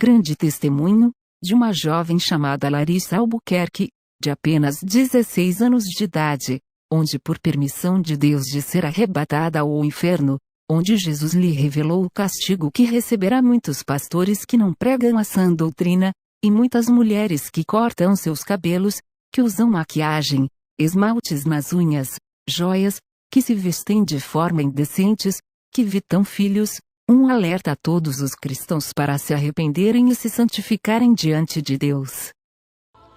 grande testemunho de uma jovem chamada Larissa Albuquerque, de apenas 16 anos de idade, onde por permissão de Deus de ser arrebatada ao inferno, onde Jesus lhe revelou o castigo que receberá muitos pastores que não pregam a sã doutrina, e muitas mulheres que cortam seus cabelos, que usam maquiagem, esmaltes nas unhas, joias, que se vestem de forma indecentes, que vitam filhos, um alerta a todos os cristãos para se arrependerem e se santificarem diante de Deus.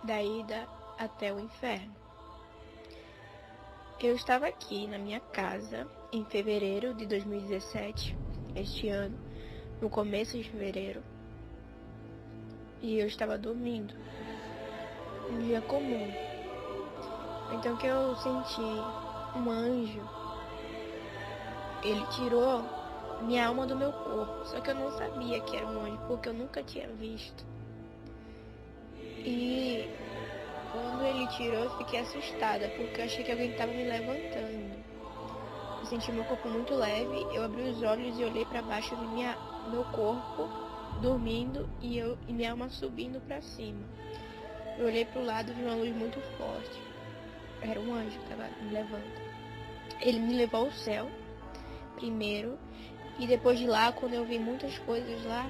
Da ida até o inferno. Eu estava aqui na minha casa em fevereiro de 2017, este ano, no começo de fevereiro, e eu estava dormindo, um dia comum. Então que eu senti um anjo, ele tirou minha alma do meu corpo, só que eu não sabia que era um anjo, porque eu nunca tinha visto. E quando ele tirou, eu fiquei assustada, porque eu achei que alguém estava me levantando. Eu senti meu corpo muito leve, eu abri os olhos e olhei para baixo do meu corpo, dormindo, e minha alma subindo para cima. Eu olhei para o lado e vi uma luz muito forte. Era um anjo que estava me levando. Ele me levou ao céu, primeiro, e depois de lá, quando eu vi muitas coisas lá,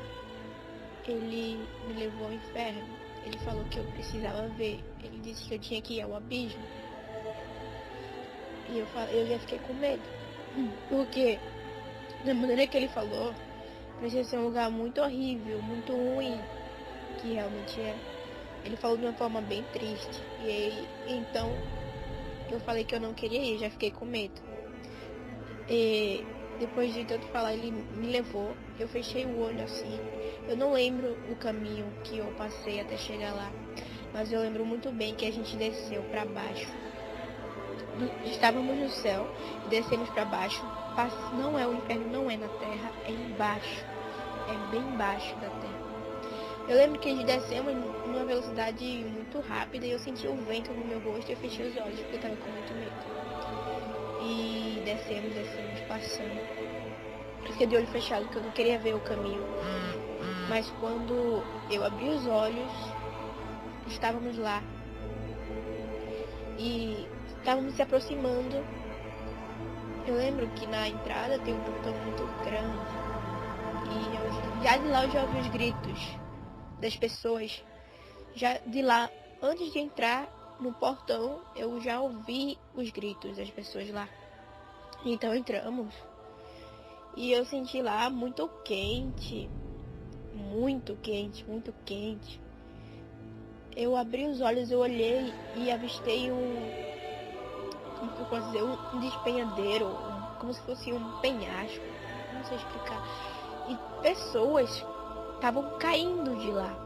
ele me levou ao inferno. Ele falou que eu precisava ver. Ele disse que eu tinha que ir ao abismo. E eu já fiquei com medo. Porque, da maneira que ele falou, parecia ser um lugar muito horrível, muito ruim, que realmente é. Ele falou de uma forma bem triste. Então, eu falei que eu não queria ir, já fiquei com medo. E depois de tanto falar, ele me levou. Eu fechei o olho assim. Eu não lembro o caminho que eu passei até chegar lá, mas eu lembro muito bem que a gente desceu para baixo. Estávamos no céu e descemos para baixo. Não é o inferno, não é na terra, é embaixo. É bem embaixo da terra. Eu lembro que a gente descemos numa velocidade muito rápida e eu senti o vento no meu rosto e eu fechei os olhos porque eu estava com muito medo. E descemos, passando. Eu fiquei de olho fechado porque eu não queria ver o caminho. Mas quando eu abri os olhos, estávamos lá. E estávamos se aproximando. Eu lembro que na entrada tem um portão muito grande. E já de lá eu já ouvi os gritos das pessoas. Já de lá, antes de entrar no portão, eu já ouvi os gritos das pessoas lá. Então entramos. E eu senti lá muito quente. Muito quente, muito quente. Eu abri os olhos, eu olhei e avistei como eu posso dizer, um despenhadeiro, como se fosse um penhasco, não sei explicar. E pessoas estavam caindo de lá.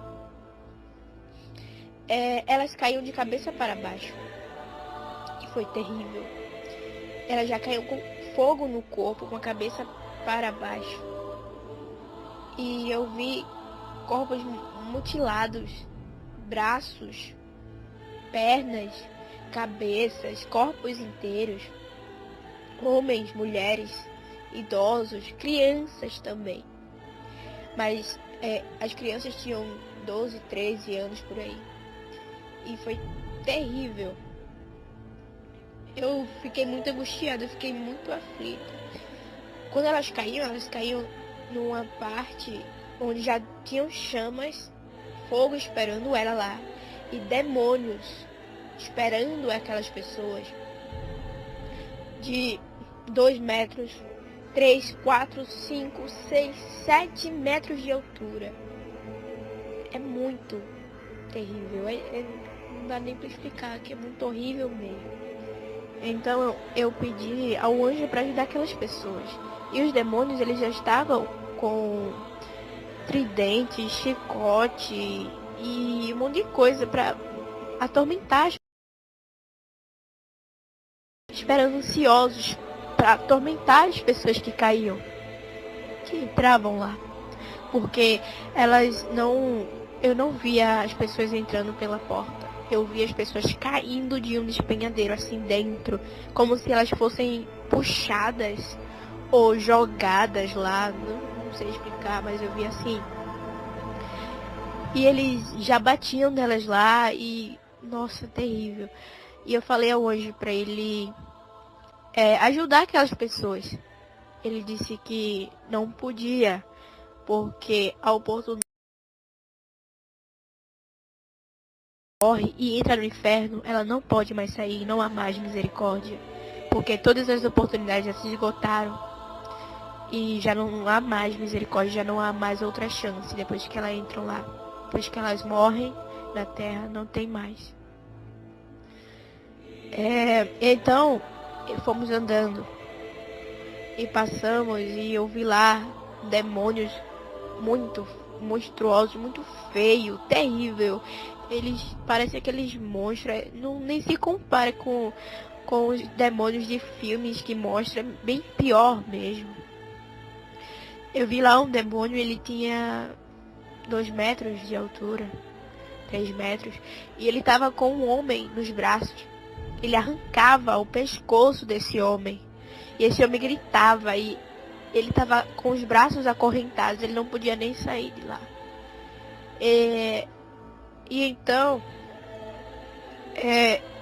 Elas caíam de cabeça para baixo. E foi terrível. Elas já caíam com fogo no corpo, com a cabeça para baixo. E eu vi corpos mutilados, braços, pernas, cabeças, corpos inteiros, homens, mulheres, idosos, crianças também. Mas as crianças tinham 12, 13 anos por aí. E foi terrível. Eu fiquei muito angustiada, eu fiquei muito aflita. Quando elas caíam numa parte onde já tinham chamas, fogo esperando ela lá, e demônios esperando aquelas pessoas de 2 metros, 3, 4, 5, 6, 7 metros de altura. É muito terrível, não dá nem para explicar, que é muito horrível mesmo. Então eu pedi ao anjo para ajudar aquelas pessoas. E os demônios, eles já estavam com tridente, chicote e um monte de coisa para atormentar, esperando ansiosos para atormentar as pessoas que caíam, que entravam lá. Porque eu não via as pessoas entrando pela porta. Eu via as pessoas caindo de um despenhadeiro assim dentro, como se elas fossem puxadas ou jogadas lá, não sei explicar, mas eu vi assim. E eles já batiam nelas lá e, nossa, terrível. E eu falei ao anjo para ele ajudar aquelas pessoas. Ele disse que não podia, porque a oportunidade morre e entra no inferno, ela não pode mais sair, não há mais misericórdia. Porque todas as oportunidades já se esgotaram e já não há mais misericórdia, já não há mais outra chance depois que elas entram lá. Depois que elas morrem na terra, não tem mais. Então, fomos andando e passamos e eu vi lá demônios muito monstruosos, muito feio, terrível. Eles parecem aqueles monstros, não, nem se compara com os demônios de filmes que mostram, bem pior mesmo. Eu vi lá um demônio, ele tinha 2 metros de altura, 3 metros, e ele tava com um homem nos braços. Ele arrancava o pescoço desse homem. E esse homem gritava e ele tava com os braços acorrentados, ele não podia nem sair de lá. E então,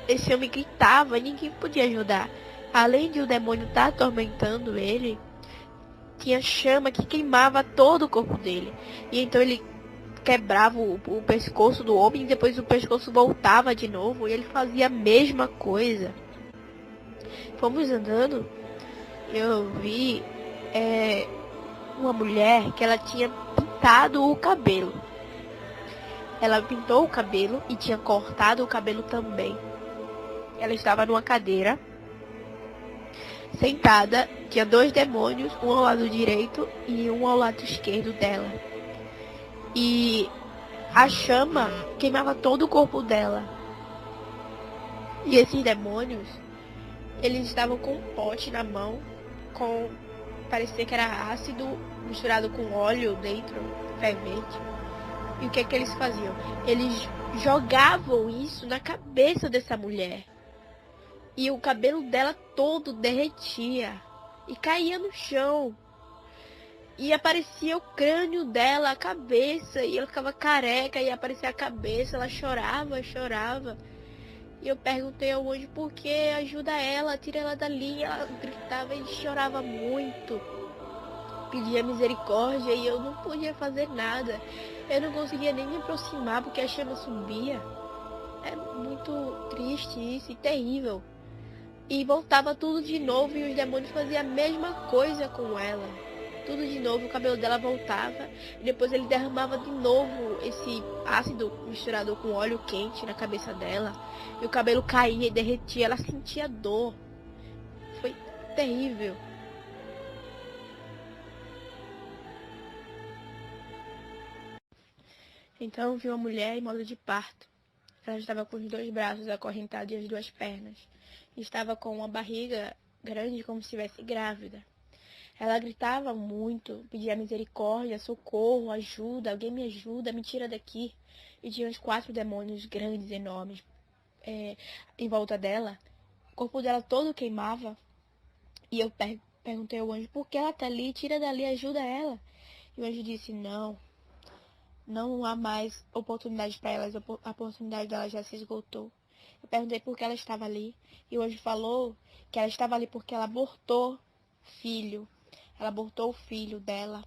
esse homem gritava e ninguém podia ajudar. Além de o demônio estar atormentando ele, tinha chama que queimava todo o corpo dele. E então ele quebrava o pescoço do homem e depois o pescoço voltava de novo e ele fazia a mesma coisa. Fomos andando, eu vi uma mulher que ela tinha pintado o cabelo. Ela pintou o cabelo e tinha cortado o cabelo também. Ela estava numa cadeira, sentada, tinha 2 demônios, um ao lado direito e um ao lado esquerdo dela. E a chama queimava todo o corpo dela. E esses demônios, eles estavam com um pote na mão, parecia que era ácido misturado com óleo dentro, fervente. E o que é que eles faziam? Eles jogavam isso na cabeça dessa mulher. E o cabelo dela todo derretia e caía no chão. E aparecia o crânio dela, a cabeça, e ela ficava careca e aparecia a cabeça, ela chorava, chorava. E eu perguntei ao anjo por que, ajuda ela, tira ela dali. Ela gritava e chorava muito. Pedia misericórdia e eu não podia fazer nada. Eu não conseguia nem me aproximar porque a chama subia. É muito triste isso e terrível. E voltava tudo de novo e os demônios faziam a mesma coisa com ela. Tudo de novo, o cabelo dela voltava e depois ele derramava de novo esse ácido misturado com óleo quente na cabeça dela. E o cabelo caía e derretia, ela sentia dor. Foi terrível. Então vi uma mulher em modo de parto. Ela estava com os 2 braços acorrentados e as 2 pernas. Estava com uma barriga grande como se estivesse grávida. Ela gritava muito, pedia misericórdia, socorro, ajuda, alguém me ajuda, me tira daqui. E tinha uns 4 demônios grandes, enormes, em volta dela. O corpo dela todo queimava. E eu perguntei ao anjo, por que ela tá ali? Tira dali, ajuda ela. E o anjo disse, não há mais oportunidade para elas, a oportunidade dela já se esgotou. Eu perguntei por que ela estava ali. E o anjo falou que ela estava ali porque ela abortou filho. Ela abortou o filho dela.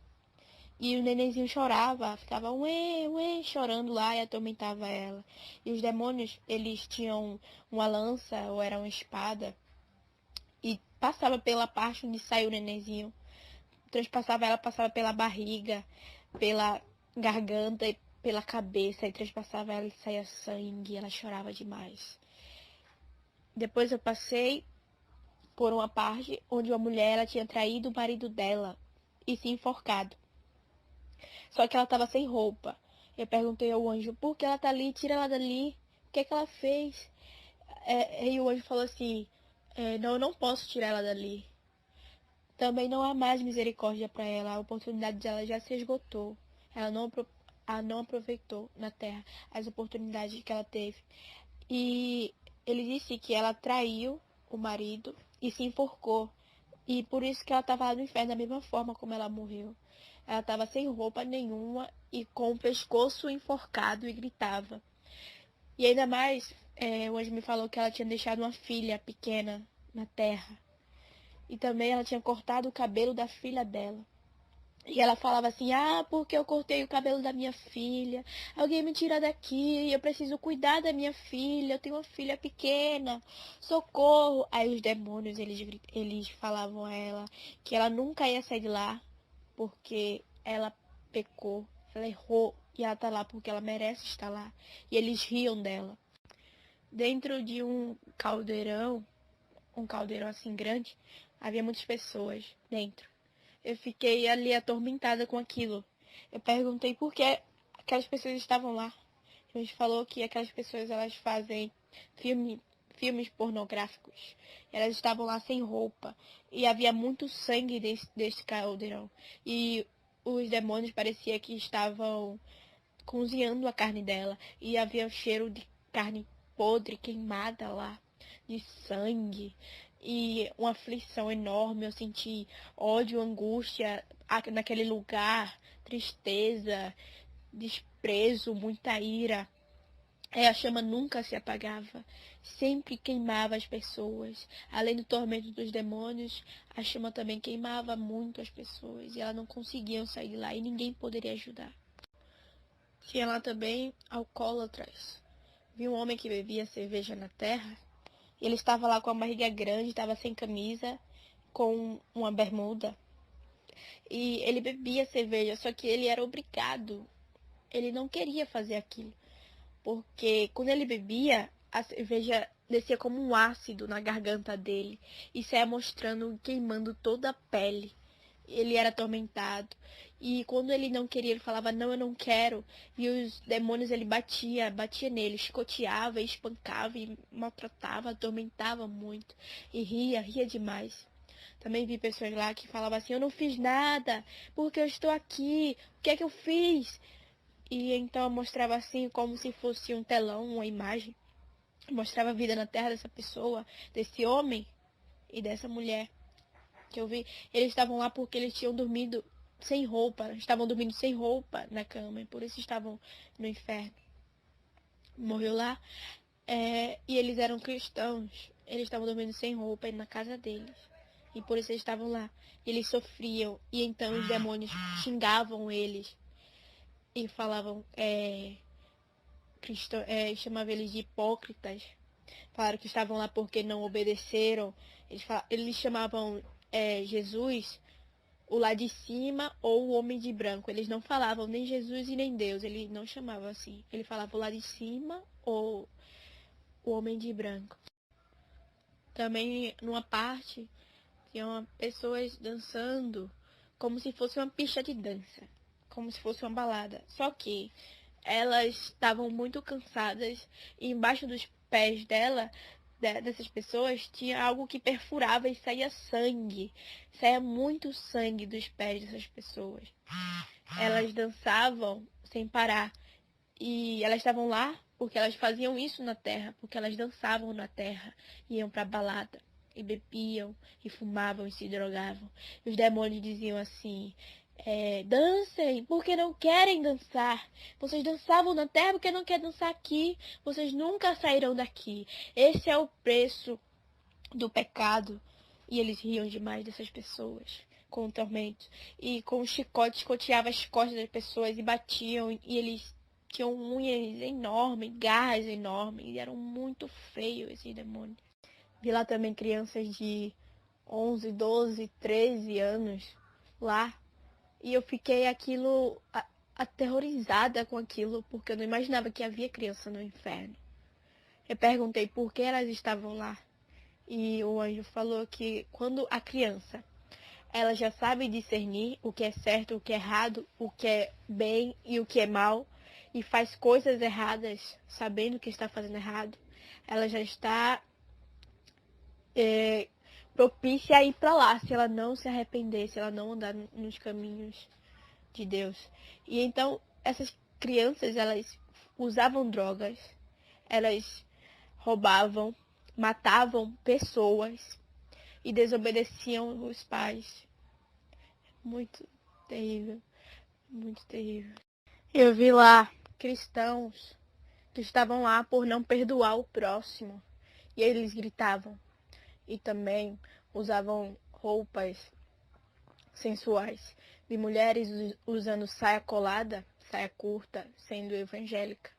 E o nenenzinho chorava, ficava ué, ué, chorando lá e atormentava ela. E os demônios, eles tinham uma lança ou era uma espada e passava pela parte onde saiu o nenenzinho. Transpassava ela, passava pela barriga, pela garganta e pela cabeça. E transpassava ela e saía sangue. E ela chorava demais. Depois eu passei por uma parte onde uma mulher ela tinha traído o marido dela e se enforcado. Só que ela estava sem roupa. Eu perguntei ao anjo, por que ela tá ali? Tira ela dali. O que é que ela fez? E o anjo falou assim, não, eu não posso tirar ela dali. Também não há mais misericórdia para ela. A oportunidade dela já se esgotou. Ela não aproveitou na terra as oportunidades que ela teve. E ele disse que ela traiu o marido e se enforcou. E por isso que ela estava lá no inferno, da mesma forma como ela morreu. Ela estava sem roupa nenhuma e com o pescoço enforcado e gritava. E ainda mais, o anjo me falou que ela tinha deixado uma filha pequena na terra. E também ela tinha cortado o cabelo da filha dela. E ela falava assim, porque eu cortei o cabelo da minha filha. Alguém me tira daqui, eu preciso cuidar da minha filha, eu tenho uma filha pequena. Socorro! Aí os demônios, eles falavam a ela que ela nunca ia sair de lá, porque ela pecou, ela errou, e ela tá lá porque ela merece estar lá. E eles riam dela. Dentro de um caldeirão assim grande, havia muitas pessoas dentro. Eu fiquei ali atormentada com aquilo. Eu perguntei por que aquelas pessoas estavam lá. A gente falou que aquelas pessoas elas fazem filmes pornográficos. Elas estavam lá sem roupa. E havia muito sangue desse caldeirão. E os demônios parecia que estavam cozinhando a carne dela. E havia cheiro de carne podre, queimada lá, de sangue. E uma aflição enorme. Eu senti ódio, angústia naquele lugar, tristeza, desprezo, muita ira. A chama nunca se apagava, sempre queimava as pessoas. Além do tormento dos demônios, a chama também queimava muito as pessoas e elas não conseguiam sair de lá e ninguém poderia ajudar. Tinha lá também alcoólatras. Vi um homem que bebia cerveja na terra. Ele estava lá com a barriga grande, estava sem camisa, com uma bermuda. E ele bebia cerveja, só que ele era obrigado. Ele não queria fazer aquilo. Porque quando ele bebia, a cerveja descia como um ácido na garganta dele. E saia mostrando, queimando toda a pele. Ele era atormentado. E quando ele não queria, ele falava, não, eu não quero. E os demônios, ele batia nele, chicoteava, espancava e maltratava, atormentava muito. E ria demais. Também vi pessoas lá que falavam assim, eu não fiz nada, porque eu estou aqui, o que é que eu fiz? E então eu mostrava assim, como se fosse um telão, uma imagem. Mostrava a vida na terra dessa pessoa, desse homem e dessa mulher que eu vi. Eles estavam lá porque eles tinham dormido sem roupa. Estavam dormindo sem roupa na cama. E por isso estavam no inferno. Morreu lá. E eles eram cristãos. Eles estavam dormindo sem roupa na casa deles. E por isso eles estavam lá. E eles sofriam. E então os demônios xingavam eles. E falavam, chamavam eles de hipócritas. Falaram que estavam lá porque não obedeceram. Eles chamavam Jesus o lá de cima ou o homem de branco. Eles não falavam nem Jesus e nem Deus. Ele não chamava assim. Ele falava o lá de cima ou o homem de branco. Também, numa parte, tinham pessoas dançando como se fosse uma pista de dança. Como se fosse uma balada. Só que elas estavam muito cansadas e embaixo dos pés dessas pessoas, tinha algo que perfurava e saía sangue. Saía muito sangue dos pés dessas pessoas. Elas dançavam sem parar. E elas estavam lá porque elas faziam isso na terra, porque elas dançavam na terra, iam pra balada. E bebiam, e fumavam, e se drogavam. E os demônios diziam assim, dancem, porque não querem dançar. Vocês dançavam na terra porque não querem dançar aqui. Vocês nunca sairão daqui. Esse é o preço do pecado. E eles riam demais dessas pessoas, com o tormento. E com o chicote, chicoteava as costas das pessoas e batiam. E eles tinham unhas enormes, garras enormes. E eram muito feios esses demônios. Vi lá também crianças de 11, 12, 13 anos lá. E eu fiquei aterrorizada com aquilo, porque eu não imaginava que havia criança no inferno. Eu perguntei por que elas estavam lá. E o anjo falou que quando a criança, ela já sabe discernir o que é certo, o que é errado, o que é bem e o que é mal, e faz coisas erradas, sabendo que está fazendo errado, ela já está propícia a ir para lá, se ela não se arrepender, se ela não andar nos caminhos de Deus. E então, essas crianças, elas usavam drogas, elas roubavam, matavam pessoas, e desobedeciam os pais. Muito terrível, muito terrível. Eu vi lá cristãos que estavam lá por não perdoar o próximo. E eles gritavam. E também usavam roupas sensuais. Vi mulheres usando saia colada, saia curta, sendo evangélica.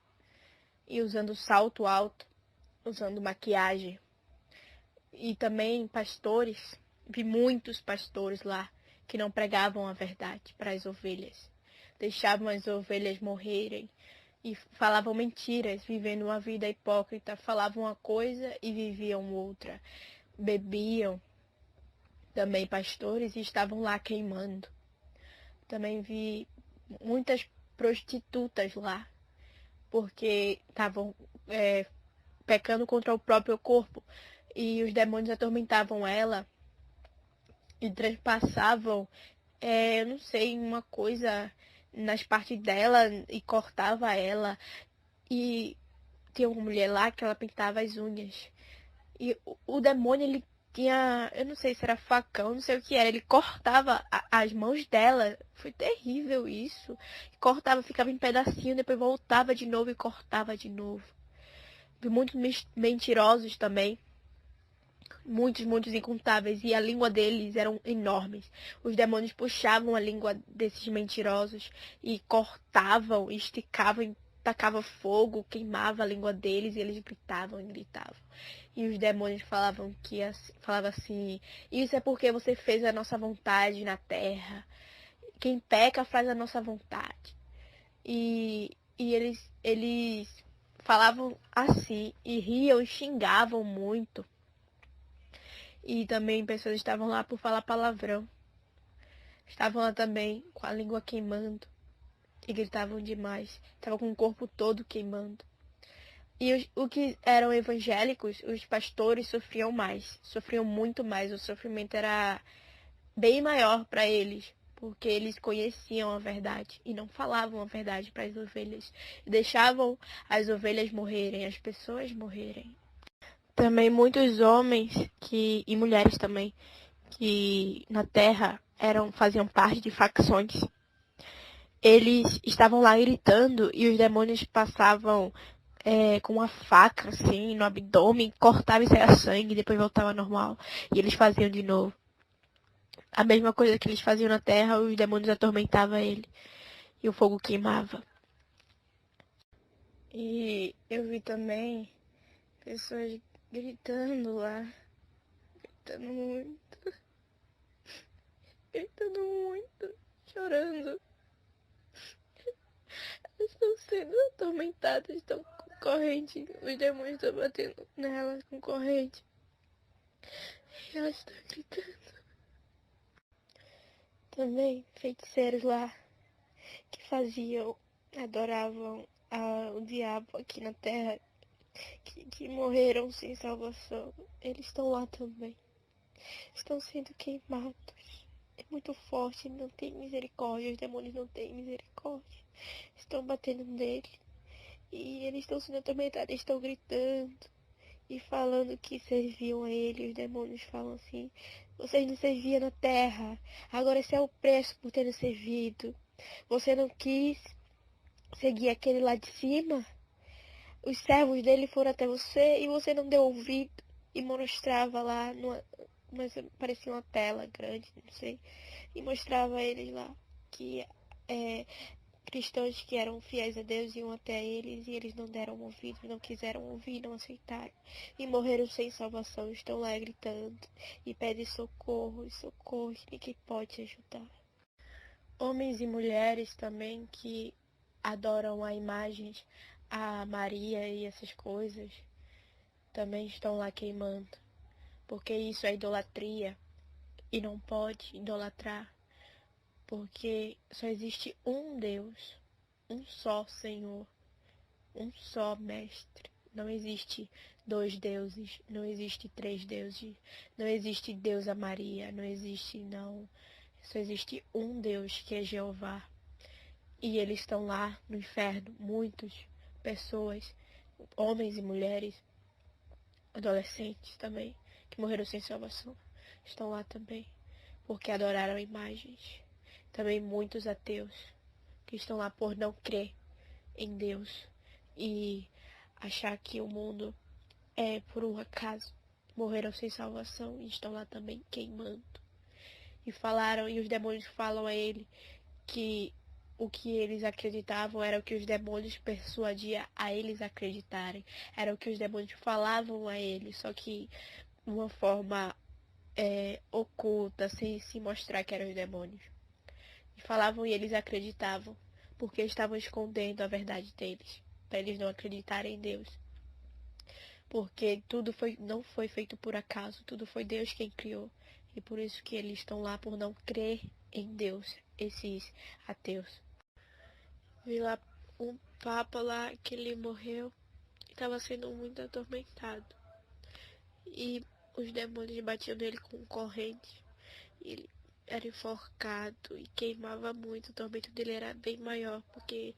E usando salto alto, usando maquiagem. E também pastores. Vi muitos pastores lá que não pregavam a verdade para as ovelhas. Deixavam as ovelhas morrerem e falavam mentiras, vivendo uma vida hipócrita. Falavam uma coisa e viviam outra. Bebiam, também pastores, e estavam lá queimando. Também vi muitas prostitutas lá, porque estavam pecando contra o próprio corpo. E os demônios atormentavam ela e trespassavam, eu não sei, uma coisa nas partes dela e cortava ela. E tinha uma mulher lá que ela pintava as unhas. E o demônio, ele tinha, eu não sei se era facão, não sei o que era. Ele cortava as mãos dela. Foi terrível isso. Cortava, ficava em pedacinho, depois voltava de novo e cortava de novo. Vi muitos mentirosos também. Muitos incontáveis. E a língua deles eram enormes. Os demônios puxavam a língua desses mentirosos e cortavam, esticavam, tacava fogo, queimava a língua deles e eles gritavam e gritavam. E os demônios falavam assim, isso é porque você fez a nossa vontade na terra. Quem peca faz a nossa vontade. E eles falavam assim e riam e xingavam muito. E também pessoas estavam lá por falar palavrão. Estavam lá também com a língua queimando. E gritavam demais. Estavam com o corpo todo queimando. E os que eram evangélicos, os pastores sofriam mais. Sofriam muito mais. O sofrimento era bem maior para eles. Porque eles conheciam a verdade. E não falavam a verdade para as ovelhas. Deixavam as ovelhas morrerem, as pessoas morrerem. Também muitos homens e mulheres também, que na terra faziam parte de facções. Eles estavam lá gritando e os demônios passavam com uma faca assim no abdômen, cortava e saia sangue, depois voltava normal. E eles faziam de novo. A mesma coisa que eles faziam na terra, os demônios atormentavam ele. E o fogo queimava. E eu vi também pessoas gritando lá. Gritando muito. Gritando muito. Chorando. Estão sendo atormentadas, estão com corrente. Os demônios estão batendo nelas com corrente. E elas estão gritando. Também feiticeiros lá que adoravam o diabo aqui na terra, que morreram sem salvação. Eles estão lá também. Estão sendo queimados. É muito forte, não tem misericórdia. Os demônios não têm misericórdia. Estão batendo nele. E eles estão sendo atormentados, estão gritando e falando que serviam a ele. Os demônios falam assim: vocês não serviam na terra, agora esse é o preço por terem servido. Você não quis seguir aquele lá de cima? Os servos dele foram até você e você não deu ouvido. E mostrava lá, mas parecia uma tela grande, não sei. E mostrava a eles lá que cristãos que eram fiéis a Deus iam até eles e eles não deram ouvido, não quiseram ouvir, não aceitaram. E morreram sem salvação, estão lá gritando e pedem socorro, socorro, que ninguém pode ajudar. Homens e mulheres também que adoram a imagens, a Maria e essas coisas, também estão lá queimando. Porque isso é idolatria e não pode idolatrar. Porque só existe um Deus, um só Senhor, um só Mestre. Não existe dois deuses, não existe três deuses, não existe Deus a Maria, não existe não. Só existe um Deus que é Jeová. E eles estão lá no inferno, muitas pessoas, homens e mulheres, adolescentes também, que morreram sem salvação. estão lá também, porque adoraram imagens. Também muitos ateus que estão lá por não crer em Deus e achar que o mundo é por um acaso. Morreram sem salvação e estão lá também queimando. E os demônios falam a ele que o que eles acreditavam era o que os demônios persuadiam a eles acreditarem. Era o que os demônios falavam a ele, só que de uma forma oculta, sem se mostrar que eram os demônios. E falavam e eles acreditavam, porque estavam escondendo a verdade deles, para eles não acreditarem em Deus. Porque não foi feito por acaso, tudo foi Deus quem criou. E por isso que eles estão lá por não crer em Deus, esses ateus. Vi lá um papa lá que ele morreu e estava sendo muito atormentado. E os demônios batiam nele com correntes. E ele era enforcado e queimava muito. O tormento dele era bem maior, porque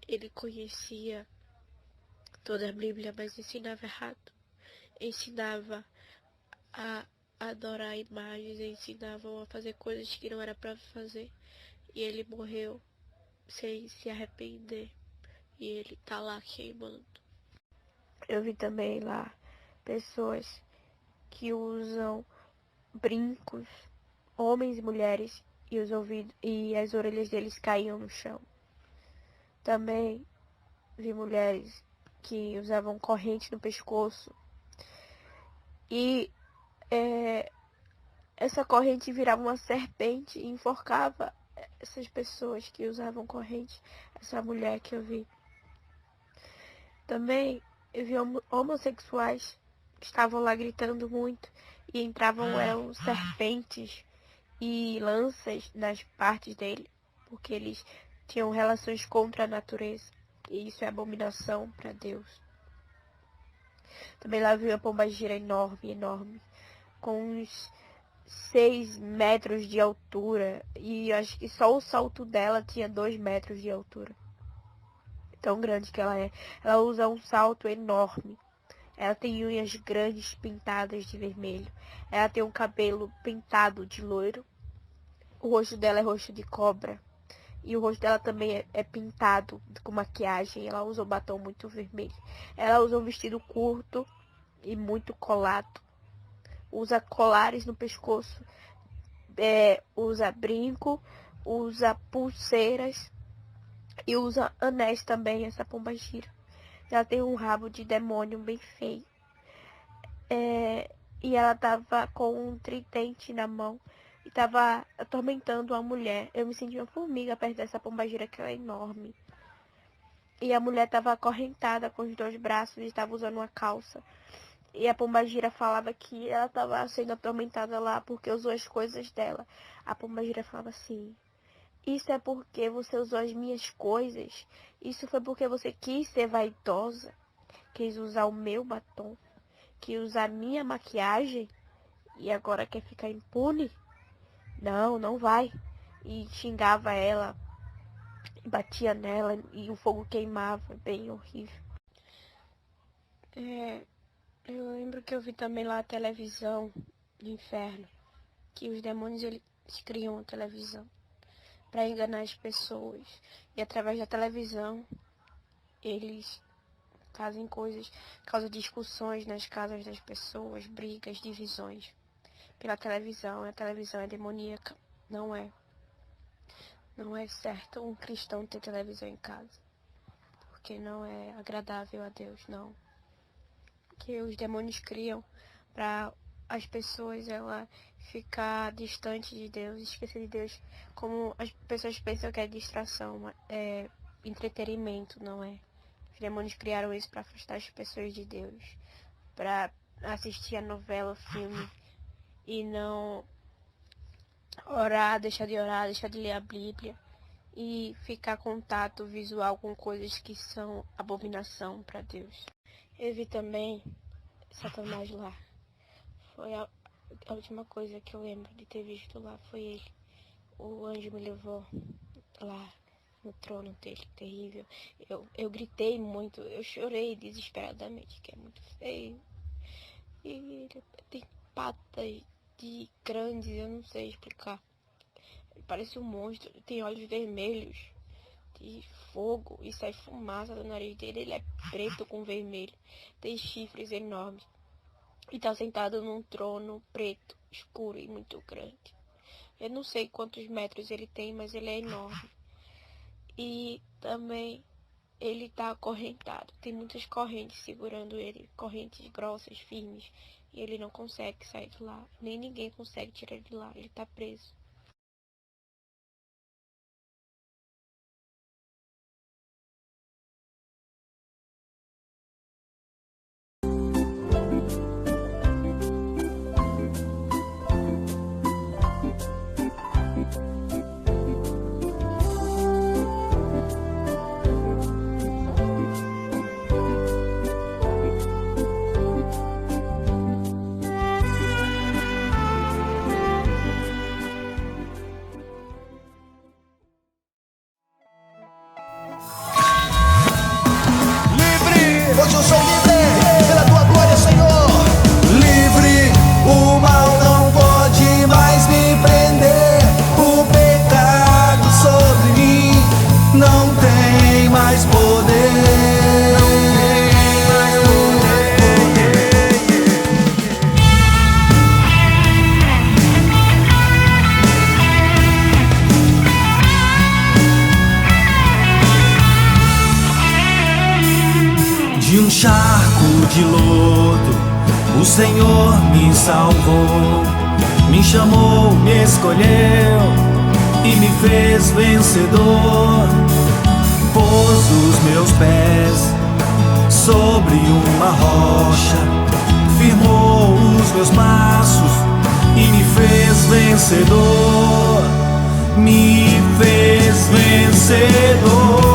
ele conhecia toda a Bíblia, mas ensinava errado. Ensinava a adorar imagens, ensinavam a fazer coisas que não era para fazer. E ele morreu sem se arrepender. E ele tá lá queimando. Eu vi também lá pessoas que usam brincos, homens e mulheres, e os ouvidos e as orelhas deles caíam no chão. Também vi mulheres que usavam corrente no pescoço e essa corrente virava uma serpente e enforcava essas pessoas que usavam corrente. Essa mulher que eu vi. Também eu vi homossexuais que estavam lá gritando muito e eram serpentes e lanças nas partes dele, porque eles tinham relações contra a natureza. E isso é abominação para Deus. Também lá vi uma pombagira enorme, enorme, com uns 6 metros de altura. E acho que só o salto dela tinha 2 metros de altura. Tão grande que ela é. Ela usa um salto enorme. Ela tem unhas grandes pintadas de vermelho. Ela tem um cabelo pintado de loiro. O rosto dela é rosto de cobra. E o rosto dela também é pintado com maquiagem. Ela usa um batom muito vermelho. Ela usa um vestido curto e muito colado. Usa colares no pescoço. Usa brinco. Usa pulseiras. E usa anéis também, essa pombagira. Ela tem um rabo de demônio bem feio. E ela tava com um tridente na mão e tava atormentando uma mulher. Eu me senti uma formiga perto dessa pombagira, que ela é enorme. E a mulher tava acorrentada com os 2 braços e estava usando uma calça. E a pombagira falava que ela tava sendo atormentada lá porque usou as coisas dela. A pombagira falava assim: isso é porque você usou as minhas coisas. Isso foi porque você quis ser vaidosa. Quis usar o meu batom. Quis usar a minha maquiagem. E agora quer ficar impune? Não, não vai. E xingava ela. Batia nela. E o fogo queimava. Bem horrível. Eu lembro que eu vi também lá a televisão do inferno. Que os demônios, eles criam a televisão para enganar as pessoas. E através da televisão, eles fazem coisas, causam discussões nas casas das pessoas, brigas, divisões. Pela televisão, a televisão é demoníaca. Não é. Não é certo um cristão ter televisão em casa. Porque não é agradável a Deus, não. Que os demônios criam para as pessoas ela ficar distante de Deus, esquecer de Deus, como as pessoas pensam que é distração, é entretenimento, não é? Os demônios criaram isso para afastar as pessoas de Deus, para assistir a novela, o filme e não orar, deixar de ler a Bíblia e ficar contato visual com coisas que são abominação para Deus. Eu vi também Satanás lá. Foi a última coisa que eu lembro de ter visto lá, foi ele. O anjo me levou lá no trono dele, terrível. Eu gritei muito, eu chorei desesperadamente, que é muito feio. E ele tem patas de grandes, eu não sei explicar. Ele parece um monstro, tem olhos vermelhos de fogo e sai fumaça do nariz dele. Ele é preto com vermelho, tem chifres enormes e tá sentado num trono preto, escuro e muito grande. Eu não sei quantos metros ele tem, mas ele é enorme. E também ele tá acorrentado. Tem muitas correntes segurando ele, correntes grossas, firmes. E ele não consegue sair de lá. Nem ninguém consegue tirar ele de lá. Ele tá preso. Hoje eu sou livre pela tua glória, Senhor. Livre, o mal não pode mais me prender. O pecado sobre mim não tem mais poder. De um charco de lodo, o Senhor me salvou, me chamou, me escolheu e me fez vencedor. Pôs os meus pés sobre uma rocha, firmou os meus passos e me fez vencedor, me fez vencedor.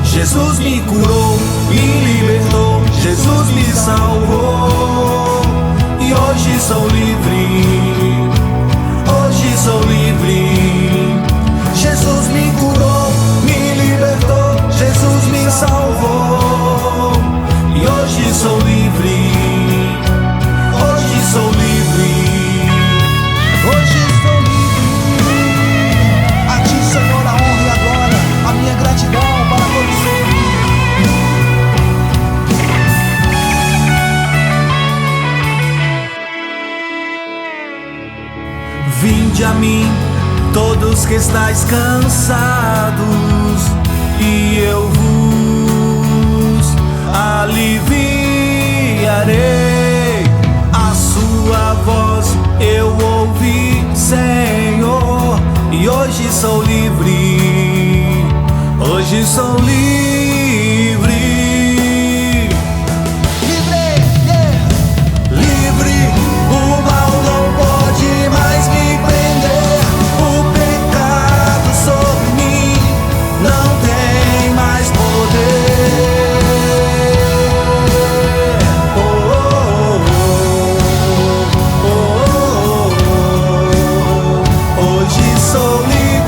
Jesus me curou, me libertou, Jesus me salvou. E hoje sou livre, hoje sou livre. Jesus me curou, me libertou, Jesus me salvou. E hoje sou livre, hoje sou livre. Hoje estou livre. A ti, Senhor, a honra e a glória, a minha gratidão para todos sempre. Vinde a mim, todos que estáis cansados, e eu vos aliviarei. A sua voz eu ouvi, Senhor, e hoje sou livre, hoje sou livre. Livre, o mal não pode mais me prender. O pecado sobre mim não tem mais poder. Hoje sou livre.